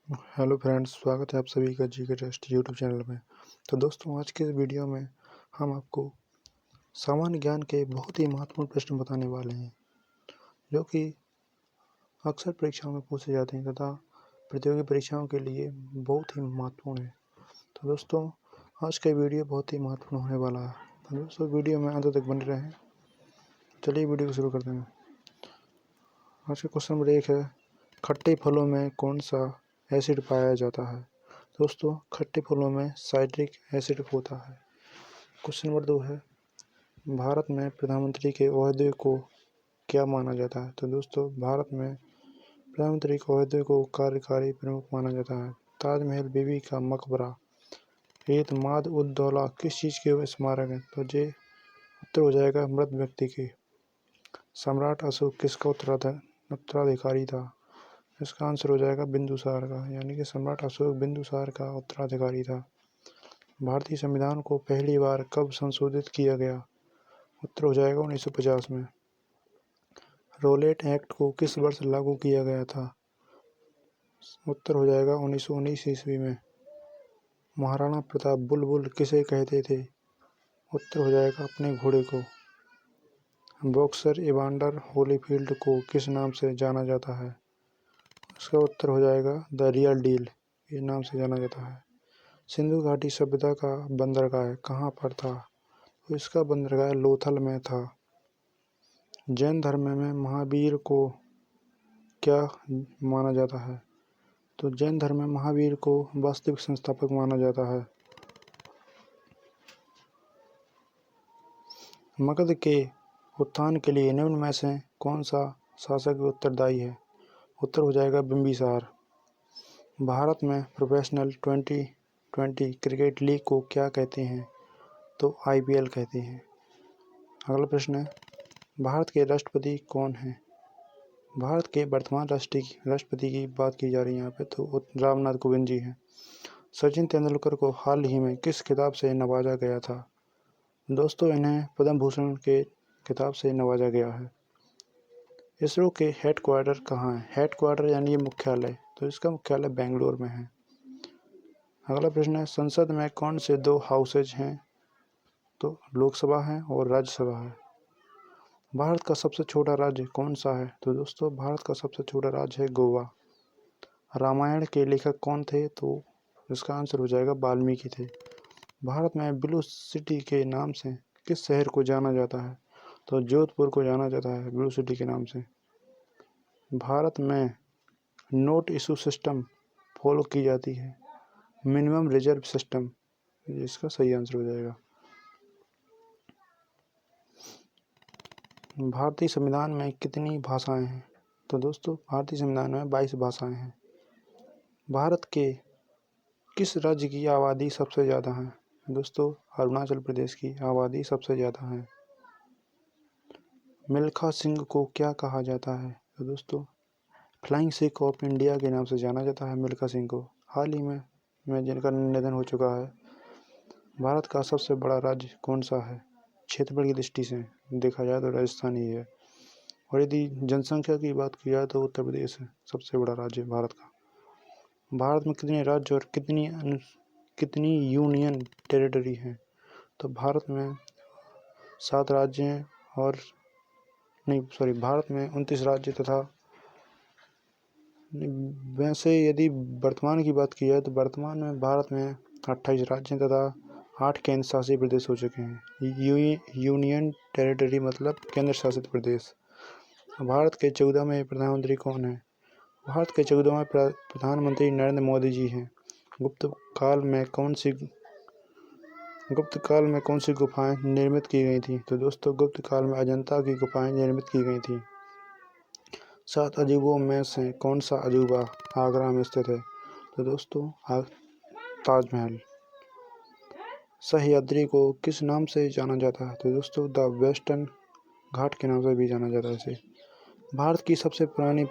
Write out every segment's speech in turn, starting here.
Hello friends, स्वागत है आप सभी का जीके टेस्ट यूट्यूब चैनल में। तो दोस्तों, आज के इस वीडियो में हम आपको सामान्य ज्ञान के बहुत ही महत्वपूर्ण प्रश्न बताने वाले हैं, जो कि अक्सर परीक्षाओं में पूछे जाते हैं तथा प्रतियोगी परीक्षाओं के लिए बहुत ही महत्वपूर्ण है। तो दोस्तों, आज का वीडियो बहुत ही महत्वपूर्ण होने वाला है। तो दोस्तों, वीडियो में अंत तक बने रहें। चलिए वीडियो को शुरू करते हैं। आज का क्वेश्चन नंबर 1 है, खट्टे फलों में कौन सा एसिड पाया जाता है? दोस्तों, खट्टे फलों में साइट्रिक एसिड होता है। क्वेश्चन नंबर 2 है, भारत में प्रधानमंत्री के ओहदे को क्या माना जाता है? तो दोस्तों, भारत में प्रधानमंत्री के ओहदे को कार्यकारी प्रमुख माना जाता है। ताजमहल, बीबी का मकबरा, एतमाद उद दौला किस चीज़ के स्मारक है? तो ये उत्तर हो जाएगा मृत व्यक्ति के। सम्राट अशोक किसका उत्तराधिकारी था? इसका आंसर हो जाएगा बिंदुसार का, यानी कि सम्राट अशोक बिंदुसार का उत्तराधिकारी था। भारतीय संविधान को पहली बार कब संशोधित किया गया? उत्तर हो जाएगा 1950 में। रोलेट एक्ट को किस वर्ष लागू किया गया था? उत्तर हो जाएगा 1919 ईस्वी में। महाराणा प्रताप बुलबुल किसे कहते थे? उत्तर हो जाएगा अपने घोड़े को। बॉक्सर इवांडर होलीफील्ड को किस नाम से जाना जाता है? इसका उत्तर हो जाएगा द रियल डील, इस नाम से जाना जाता है। सिंधु घाटी सभ्यता का बंदरगाह कहाँ पर था? तो इसका बंदरगाह लोथल में था। जैन धर्म में महावीर को क्या माना जाता है? तो जैन धर्म में महावीर को वास्तविक संस्थापक माना जाता है। मगध के उत्थान के लिए निम्न में से कौन सा शासक उत्तरदायी है? उत्तर हो जाएगा बिंबिसार। भारत में प्रोफेशनल 2020 क्रिकेट लीग को क्या कहते हैं? तो IPL कहते हैं। अगला प्रश्न है, भारत के राष्ट्रपति कौन हैं? भारत के वर्तमान राष्ट्रपति की बात की जा रही है यहाँ पे, तो रामनाथ कोविंद जी हैं। सचिन तेंदुलकर को हाल ही में किस खिताब से नवाजा गया था? दोस्तों, इन्हें पद्म भूषण के खिताब से नवाजा गया है। इसरो के हेडक्वार्टर कहाँ है? हेडक्वार्टर यानी मुख्यालय, तो इसका मुख्यालय बेंगलोर में है। अगला प्रश्न है, संसद में कौन से दो हाउसेज हैं? तो लोकसभा है और राज्यसभा है। भारत का सबसे छोटा राज्य कौन सा है? तो दोस्तों, भारत का सबसे छोटा राज्य है गोवा। रामायण के लेखक कौन थे? तो इसका आंसर हो जाएगा वाल्मीकि थे। भारत में ब्लू सिटी के नाम से किस शहर को जाना जाता है? तो जोधपुर को जाना जाता है ब्लू सिटी के नाम से। भारत में नोट इशू सिस्टम फॉलो की जाती है, मिनिमम रिजर्व सिस्टम, इसका सही आंसर हो जाएगा। भारतीय संविधान में कितनी भाषाएं हैं? तो दोस्तों, भारतीय संविधान में 22 भाषाएं हैं। भारत के किस राज्य की आबादी सबसे ज़्यादा है? दोस्तों, अरुणाचल प्रदेश की आबादी सबसे ज़्यादा है। मिल्खा सिंह को क्या कहा जाता है? तो दोस्तों, फ्लाइंग सिख ऑफ इंडिया के नाम से जाना जाता है मिल्खा सिंह को। हाल ही में जिनका निधन हो चुका है। भारत का सबसे बड़ा राज्य कौन सा है? क्षेत्रफल की दृष्टि से देखा जाए तो राजस्थान ही है, और यदि जनसंख्या की बात की जाए तो उत्तर प्रदेश है सबसे बड़ा राज्य भारत का। भारत में कितने राज्य और कितनी यूनियन टेरिटरी हैं? तो भारत में 7 राज्य हैं, और भारत में 29 राज्य तथा वैसे यदि वर्तमान की बात की जाए तो वर्तमान में भारत में 28 राज्य तथा 8 केंद्र शासित प्रदेश हो चुके हैं। यूनियन टेरिटरी मतलब केंद्र शासित प्रदेश। भारत के 14वें प्रधानमंत्री कौन है? भारत के 14वें प्रधानमंत्री नरेंद्र मोदी जी हैं। गुप्त काल में कौन सी गुफाएं निर्मित की गई थी? तो दोस्तों, गुप्त काल में अजंता की गुफाएं निर्मित की गई थी। 7 अजूबों में से कौन सा अजूबा आगरा में स्थित है? तो दोस्तों, ताजमहल। सह्याद्री को किस नाम से जाना जाता है? तो दोस्तों, द वेस्टर्न घाट के नाम से भी जाना जाता है इसे। भारत की सबसे पुरानी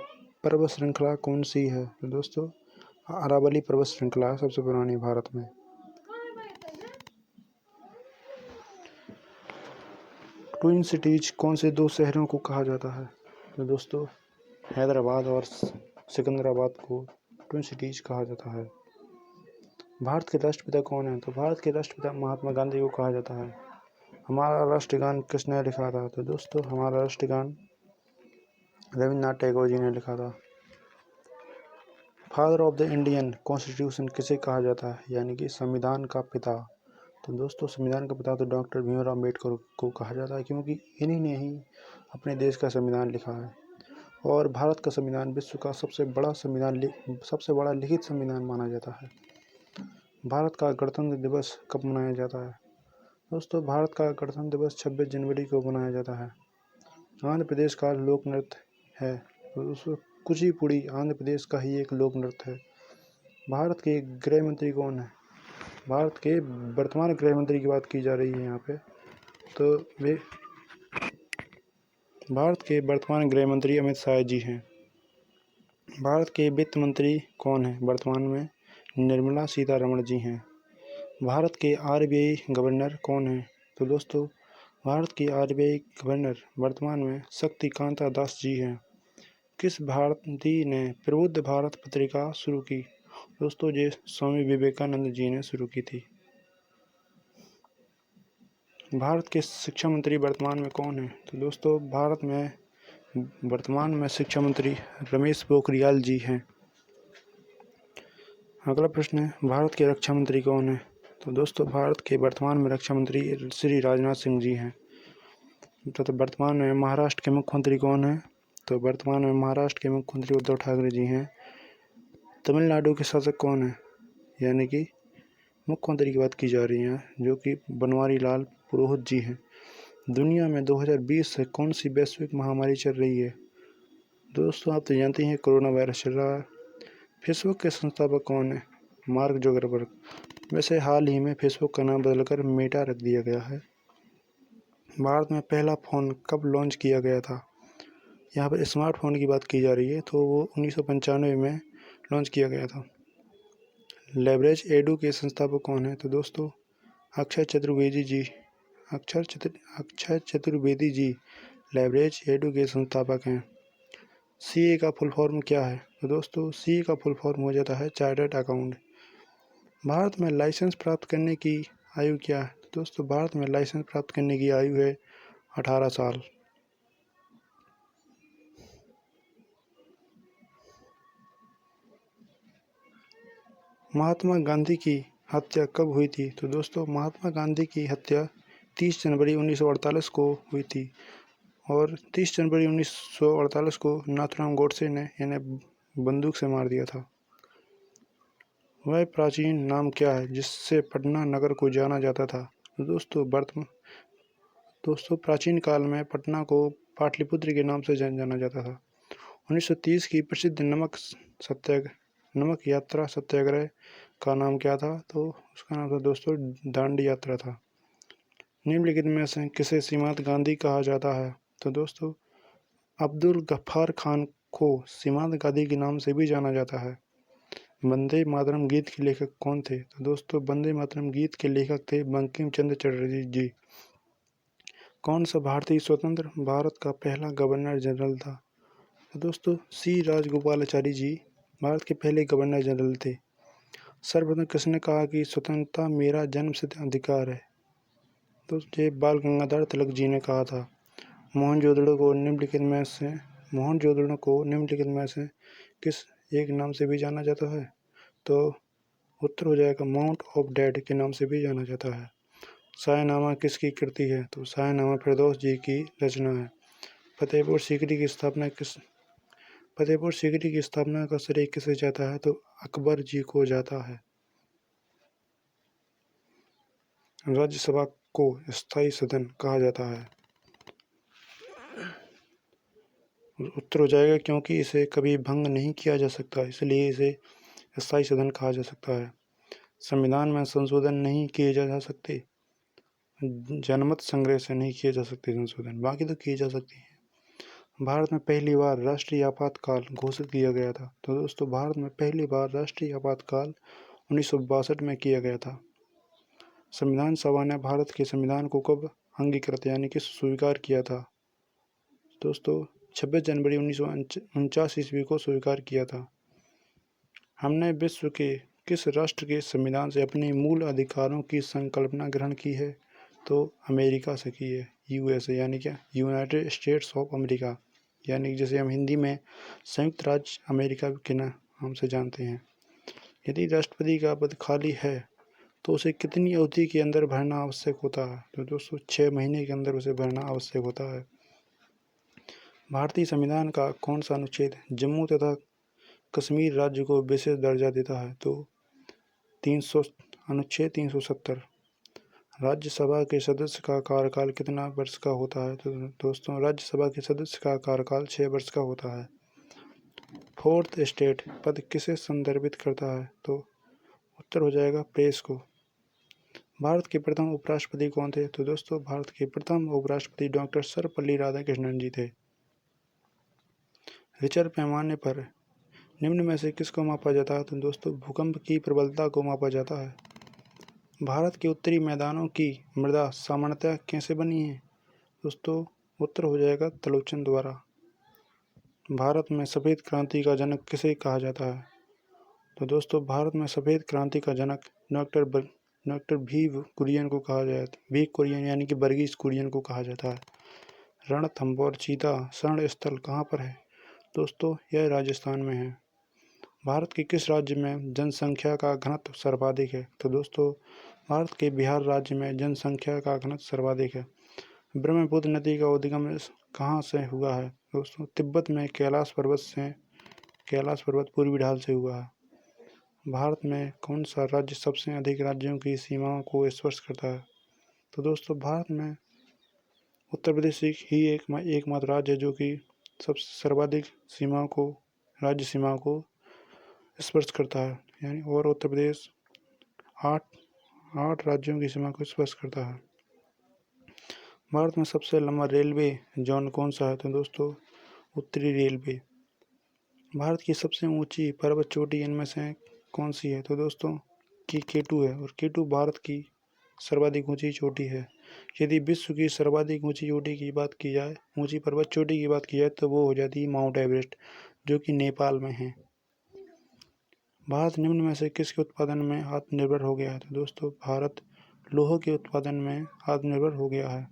पर्वत श्रृंखला कौन सी है? तो दोस्तों, अरावली पर्वत श्रृंखला है सबसे पुरानी भारत में। ट्विन सिटीज कौन से 2 शहरों को कहा जाता है? तो दोस्तों, हैदराबाद और सिकंदराबाद को ट्विन सिटीज कहा जाता है। भारत के राष्ट्रपिता कौन है? तो भारत के राष्ट्रपिता महात्मा गांधी को कहा जाता है। हमारा राष्ट्रगान किसने लिखा था? तो दोस्तों हमारा राष्ट्रगान रविन्द्रनाथ टैगोर जी ने लिखा था। Father of the Indian constitution किसे कहा जाता है? यानी कि संविधान का पिता। तो दोस्तों संविधान का पिता तो डॉक्टर भीमराव अम्बेडकर को कहा जाता है, क्योंकि इन्हीं ने ही अपने देश का संविधान लिखा है। और भारत का संविधान विश्व का सबसे बड़ा लिखित संविधान माना जाता है। भारत का गणतंत्र दिवस कब मनाया जाता है? दोस्तों भारत का गणतंत्र दिवस 26 जनवरी को मनाया जाता है। आंध्र प्रदेश का लोक नृत्य है दोस्तों कुचिपुड़ी, आंध्र प्रदेश का ही एक लोक नृत्य है। भारत के गृह मंत्री कौन है? भारत के वर्तमान गृह मंत्री की बात की जा रही है यहाँ पे, तो वे भारत के वर्तमान गृह मंत्री अमित शाह जी हैं। भारत के वित्त मंत्री कौन है वर्तमान में? निर्मला सीतारमण जी हैं। भारत के आरबीआई गवर्नर कौन है? तो दोस्तों भारत के आरबीआई गवर्नर वर्तमान में शक्तिकांता दास जी हैं। किस भारतीय ने प्रबुद्ध भारत पत्रिका शुरू की? दोस्तों ये स्वामी विवेकानंद जी ने शुरू की थी। भारत के शिक्षा मंत्री वर्तमान में कौन है? तो दोस्तों भारत में वर्तमान में शिक्षा मंत्री रमेश पोखरियाल जी हैं। अगला प्रश्न है भारत के रक्षा मंत्री कौन है? तो दोस्तों भारत के वर्तमान में रक्षा मंत्री श्री राजनाथ सिंह जी हैं। तो वर्तमान में महाराष्ट्र के मुख्यमंत्री कौन है? तो वर्तमान में महाराष्ट्र के मुख्यमंत्री उद्धव ठाकरे जी हैं। तमिलनाडु के शासक कौन है? यानी कि मुख्यमंत्री की बात की जा रही है, जो कि बनवारी लाल पुरोहित जी हैं। दुनिया में 2020 से कौन सी वैश्विक महामारी चल रही है? दोस्तों आप तो जानते हैं कोरोना वायरस चल रहा है। फेसबुक के संस्थापक कौन है? Mark Zuckerberg. वैसे हाल ही में फेसबुक का नाम बदलकर मेटा रख दिया गया है। भारत में पहला फ़ोन कब लॉन्च किया गया था? यहाँ पर स्मार्टफोन की बात की जा रही है, तो वो 1995 में लॉन्च किया गया था। लेवरेज एडू के संस्थापक कौन है? तो दोस्तों अक्षय चतुर्वेदी जी लेवरेज एडू के संस्थापक हैं। सीए का फुल फॉर्म क्या है? तो दोस्तों सीए का फुल फॉर्म हो जाता है चार्टर्ड अकाउंट। भारत में लाइसेंस प्राप्त करने की आयु क्या है? तो दोस्तों भारत में लाइसेंस प्राप्त करने की आयु है 18 साल। महात्मा गांधी की हत्या कब हुई थी? तो दोस्तों महात्मा गांधी की हत्या 30 जनवरी 1948 को हुई थी। और 30 जनवरी 1948 को नाथुराम गोडसे ने इन्हें बंदूक से मार दिया था। वह प्राचीन नाम क्या है जिससे पटना नगर को जाना जाता था? तो दोस्तों प्राचीन काल में पटना को पाटलिपुत्र के नाम से जाना जाता था। 1930 की प्रसिद्ध नमक यात्रा सत्याग्रह का नाम क्या था? तो उसका नाम था दोस्तों दांडी यात्रा था। निम्नलिखित में से किसे सीमांत गांधी कहा जाता है? तो दोस्तों अब्दुल गफ्फार खान को सीमांत गांधी के नाम से भी जाना जाता है। वंदे मातरम गीत के लेखक कौन थे? तो दोस्तों वंदे मातरम गीत के लेखक थे बंकिम चंद्र चटर्जी जी। कौन सा भारतीय स्वतंत्र भारत का पहला गवर्नर जनरल था? तो दोस्तों सी राजगोपालाचारी जी भारत के पहले गवर्नर जनरल थे। सर्वप्रथम किसने कहा कि स्वतंत्रता मेरा जन्मसिद्ध अधिकार है? तो ये बाल गंगाधर तिलक जी ने कहा था। मोहनजोदड़ो को निम्नलिखित में से किस एक नाम से भी जाना जाता है? तो उत्तर हो जाएगा माउंट ऑफ डेड के नाम से भी जाना जाता है। शाहनामा किसकी कृति है? तो शाहनामा फिरदौस जी की रचना है। फतेहपुर सीकरी की स्थापना का श्रेय किसे जाता है? तो अकबर जी को जाता है। राज्यसभा को स्थायी सदन कहा जाता है। उत्तर हो जाएगा क्योंकि इसे कभी भंग नहीं किया जा सकता, इसलिए इसे स्थायी सदन कहा जा सकता है। संविधान में संशोधन नहीं किए जा सकते, जनमत संग्रह से नहीं किए जा सकते संशोधन, बाकी तो किए जा सकते हैं। भारत में पहली बार राष्ट्रीय आपातकाल घोषित किया गया था। तो दोस्तों भारत में पहली बार राष्ट्रीय आपातकाल 1962 में किया गया था। संविधान सभा ने भारत के संविधान को कब अंगीकृत यानी कि स्वीकार किया था? दोस्तों 26 जनवरी 1949 ईस्वी को स्वीकार किया था। हमने विश्व के किस राष्ट्र के संविधान से अपने मूल अधिकारों की संकल्पना ग्रहण की है? तो अमेरिका से की है, यूएसए यानी क्या, यूनाइटेड स्टेट्स ऑफ अमेरिका, यानी जिसे हम हिंदी में संयुक्त राज्य अमेरिका के नाम से जानते हैं। यदि राष्ट्रपति का पद खाली है तो उसे कितनी अवधि के अंदर भरना आवश्यक होता है? तो दोस्तों 6 महीने के अंदर उसे भरना आवश्यक होता है। भारतीय संविधान का कौन सा अनुच्छेद जम्मू तथा कश्मीर राज्य को विशेष दर्जा देता है? तो अनुच्छेद 370। राज्यसभा के सदस्य का कार्यकाल कितना वर्ष का होता है? तो दोस्तों राज्यसभा के सदस्य का कार्यकाल 6 वर्ष का होता है। फोर्थ एस्टेट पद किसे संदर्भित करता है? तो उत्तर हो जाएगा प्रेस को। भारत के प्रथम उपराष्ट्रपति कौन थे? तो दोस्तों भारत के प्रथम उपराष्ट्रपति डॉक्टर सर्वपल्ली राधाकृष्णन जी थे। रिचर पैमाने पर निम्न में से किसको मापा जाता है? तो दोस्तों भूकंप की प्रबलता को मापा जाता है। भारत के उत्तरी मैदानों की मृदा सामान्यतः कैसे बनी है? दोस्तों उत्तर हो जाएगा तलोचन द्वारा। भारत में सफ़ेद क्रांति का जनक किसे कहा जाता है? तो दोस्तों भारत में सफ़ेद क्रांति का जनक डॉक्टर भी कुरियन को कहा जाता है। भी कुरियन यानी कि वर्गीज कुरियन को कहा जाता है। रणथंभौर चीता शरण स्थल कहाँ पर है? दोस्तों यह राजस्थान में है। भारत के किस राज्य में जनसंख्या का घनत्व सर्वाधिक है? तो दोस्तों भारत के बिहार राज्य में जनसंख्या का घनत्व सर्वाधिक है। ब्रह्मपुत्र नदी का उद्गम कहाँ से हुआ है? दोस्तों तिब्बत में कैलाश पर्वत पूर्वी ढाल से हुआ है। भारत में कौन सा राज्य सबसे अधिक राज्यों की सीमाओं को स्पर्श करता है? तो दोस्तों भारत में उत्तर प्रदेश ही एकमात्र राज्य है जो कि सबसे सर्वाधिक राज्य सीमाओं को स्पर्श करता है, यानी और उत्तर प्रदेश 8 राज्यों की सीमा को स्पर्श करता है। भारत में सबसे लंबा रेलवे जोन कौन सा है? तो दोस्तों उत्तरी रेलवे। भारत की सबसे ऊंची पर्वत चोटी इनमें से कौन सी है? तो दोस्तों केटू है, और केटू भारत की सर्वाधिक ऊंची चोटी है। यदि विश्व की सर्वाधिक ऊंची चोटी की बात की जाए, ऊंची पर्वत चोटी की बात की जाए, तो वो हो जाती है माउंट एवरेस्ट, जो कि नेपाल में है। भारत निम्न में से किसके उत्पादन में आत्मनिर्भर हो गया है? तो दोस्तों भारत लोहे के उत्पादन में आत्मनिर्भर हो गया है।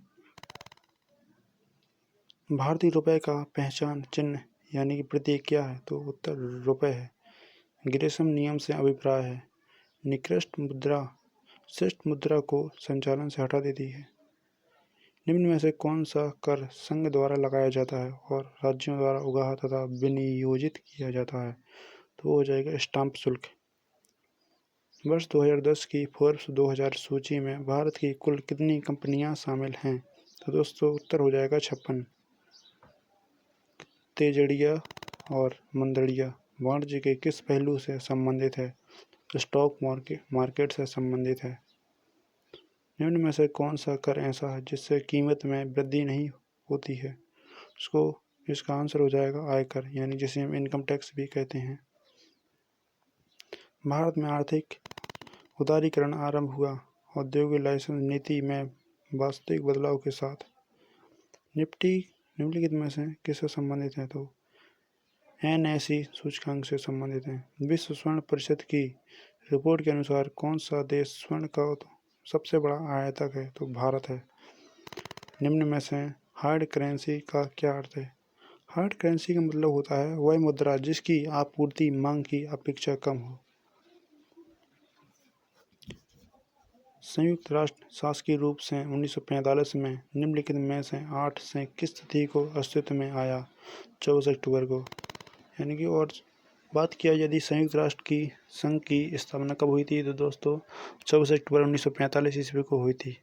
भारतीय रुपये का पहचान चिन्ह यानी कि प्रतीक क्या है? तो उत्तर रुपये है। ग्रेसम नियम से अभिप्राय है। निकृष्ट मुद्रा श्रेष्ठ मुद्रा को संचालन से हटा देती है। निम्न में से कौन सा कर संघ द्वारा लगाया जाता है और राज्यों द्वारा उगाहा तथा विनियोजित किया जाता है? तो वो हो जाएगा स्टाम्प शुल्क। वर्ष 2010 की फोर्ब्स 2000 सूची में भारत की कुल कितनी कंपनियां शामिल हैं? तो दोस्तों उत्तर हो जाएगा 56। तेजड़िया और मंदड़िया वाणिज्य के किस पहलू से संबंधित है? स्टॉक मार्केट से संबंधित है। निम्न में से कौन सा कर ऐसा है जिससे कीमत में वृद्धि नहीं होती है? इसका आंसर हो जाएगा आयकर, यानी जिसे हम इनकम टैक्स भी कहते हैं। भारत में आर्थिक उदारीकरण आरंभ हुआ औद्योगिक लाइसेंस नीति में वास्तविक बदलाव के साथ। निफ्टी निम्नलिखित में से किससे संबंधित है? तो NSE सूचकांक से संबंधित है। विश्व स्वर्ण परिषद की रिपोर्ट के अनुसार कौन सा देश स्वर्ण का सबसे बड़ा आयातक है? तो भारत है। निम्न में से हार्ड करेंसी का क्या अर्थ है? हार्ड करेंसी का मतलब होता है वह मुद्रा जिसकी आपूर्ति मांग की अपेक्षा कम हो। संयुक्त राष्ट्र शासकीय रूप से 1945 में निम्नलिखित में से 8 से किस तिथि को अस्तित्व में आया? 24 अक्टूबर को। यानी कि और बात किया यदि संयुक्त राष्ट्र की संघ की स्थापना कब हुई थी? तो दोस्तों 24 अक्टूबर 1945 ईस्वी को हुई थी।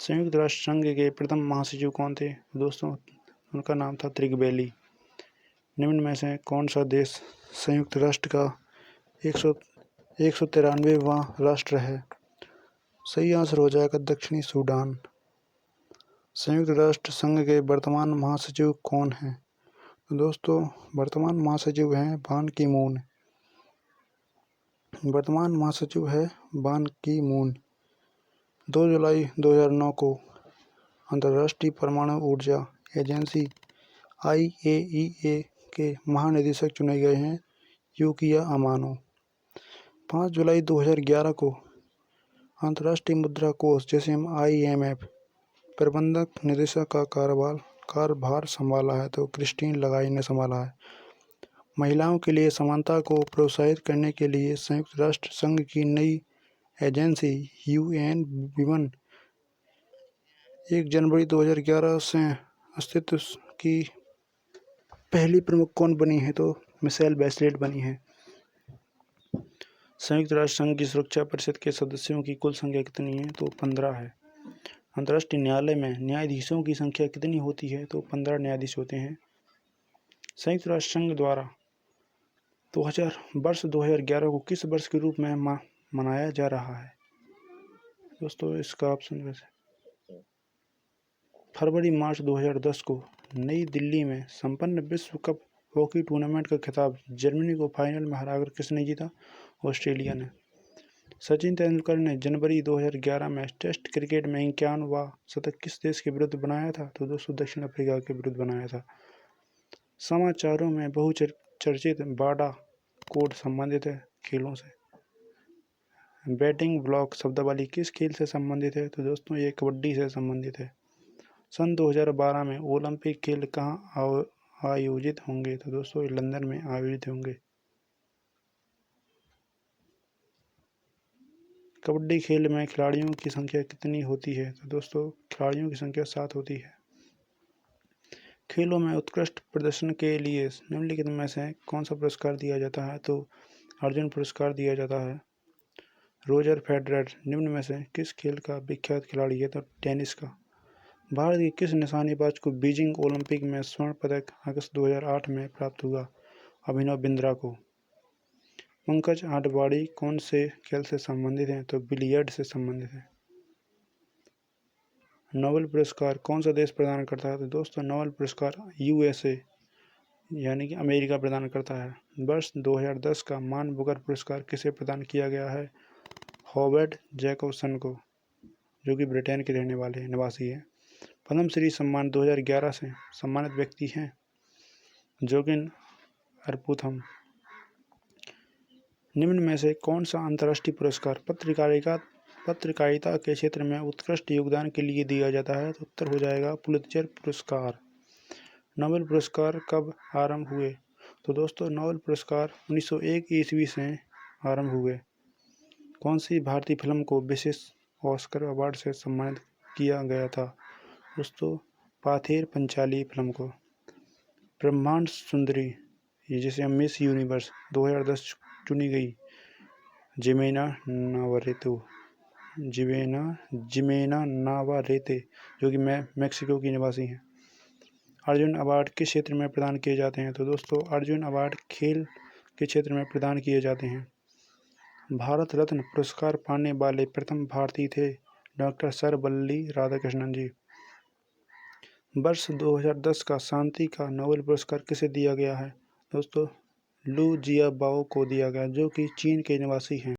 संयुक्त राष्ट्र संघ के प्रथम महासचिव कौन थे? दोस्तों उनका नाम था त्रिगबैली। निम्न में से कौन सा देश संयुक्त राष्ट्र का 193वां राष्ट्र है? सही आंसर हो जाएगा दक्षिणी सूडान। संयुक्त राष्ट्र संघ के वर्तमान महासचिव कौन हैं? दोस्तों वर्तमान महासचिव हैं बान की मून। वर्तमान महासचिव है बान की मून। 2 जुलाई 2009 को अंतर्राष्ट्रीय परमाणु ऊर्जा एजेंसी IAEA के महानिदेशक चुने गए हैं युकिया अमानो। 5 जुलाई 2011 को अंतर्राष्ट्रीय मुद्रा कोष जिसे हम IMF प्रबंधक निदेशक का कार्यभार संभाला है तो क्रिस्टीन लगाई ने संभाला है। महिलाओं के लिए समानता को प्रोत्साहित करने के लिए संयुक्त राष्ट्र संघ की नई एजेंसी UN विमन 1 जनवरी 2011 से अस्तित्व की पहली प्रमुख कौन बनी है तो मिशेल बैचलेट बनी है। संयुक्त राष्ट्र संघ की सुरक्षा परिषद के सदस्यों की कुल संख्या कितनी है तो 15 है। अंतर्राष्ट्रीय न्यायालय में न्यायाधीशों की संख्या कितनी होती है तो 15 न्यायाधीश होते हैं। संयुक्त राष्ट्र संघ द्वारा वर्ष 2011 को किस वर्ष के रूप में मनाया जा रहा है दोस्तों? इसका ऑप्शन वैसे फरवरी मार्च 2010 को नई दिल्ली में संपन्न विश्व कप हॉकी टूर्नामेंट का खिताब जर्मनी को फाइनल में हराकर किसने जीता? ऑस्ट्रेलिया ने। सचिन तेंदुलकर ने जनवरी 2011 में टेस्ट क्रिकेट में 51वां शतक किस देश के विरुद्ध बनाया था तो दोस्तों दक्षिण अफ्रीका के विरुद्ध बनाया था। समाचारों में बहुचर्चित बाड़ा कोड संबंधित है खेलों से। बैटिंग ब्लॉक शब्दावली किस खेल से संबंधित है तो दोस्तों ये कबड्डी से संबंधित है। सन 2012 में ओलंपिक खेल कहाँ आयोजित होंगे तो दोस्तों लंदन में आयोजित होंगे। कबड्डी खेल में खिलाड़ियों की संख्या कितनी होती है तो दोस्तों खिलाड़ियों की संख्या 7 होती है। खेलों में उत्कृष्ट प्रदर्शन के लिए निम्नलिखित में से कौन सा पुरस्कार दिया जाता है तो अर्जुन पुरस्कार दिया जाता है। रोजर फेडरर निम्न में से किस खेल का विख्यात खिलाड़ी है तो टेनिस का। भारत के किस निशानेबाज को बीजिंग ओलंपिक में स्वर्ण पदक अगस्त 2008 में प्राप्त हुआ? अभिनव बिंद्रा को। पंकज आडवाणी कौन से खेल से संबंधित हैं तो बिलियर्ड से संबंधित है। नोबेल पुरस्कार कौन सा देश प्रदान करता है तो दोस्तों नोबेल पुरस्कार USA यानी कि अमेरिका प्रदान करता है। वर्ष 2010 का मान बुकर पुरस्कार किसे प्रदान किया गया है? हॉवर्ड जैकबसन को, जो कि ब्रिटेन के रहने वाले निवासी हैं। पद्मश्री सम्मान 2011 से सम्मानित व्यक्ति हैं जोगिन अरपुथम। निम्न में से कौन सा अंतर्राष्ट्रीय पुरस्कार पत्रकारिता के क्षेत्र में उत्कृष्ट योगदान के लिए दिया जाता है तो उत्तर हो जाएगा पुलित्जर पुरस्कार। नोबेल पुरस्कार कब आरंभ हुए तो दोस्तों नोबेल पुरस्कार 1901 ईस्वी से आरंभ हुए। कौन सी भारतीय फिल्म को विशेष ऑस्कर अवार्ड से सम्मानित किया गया था दोस्तों? पाथेर पंचाली फिल्म को। ब्रह्मांड सुंदरी ये जिसे हम मिस यूनिवर्स 2010 चुनी गई जिमेना नावारेते जो कि मैक्सिको की निवासी हैं। अर्जुन अवार्ड किस क्षेत्र में प्रदान किए जाते हैं तो दोस्तों अर्जुन अवार्ड खेल के क्षेत्र में प्रदान किए जाते हैं। भारत रत्न पुरस्कार पाने वाले प्रथम भारतीय थे डॉक्टर सर्वपल्ली राधाकृष्णन जी। वर्ष 2010 का शांति का नोबेल पुरस्कार किसे दिया गया है दोस्तों? लू जियाबाओ को दिया गया जो कि चीन के निवासी हैं।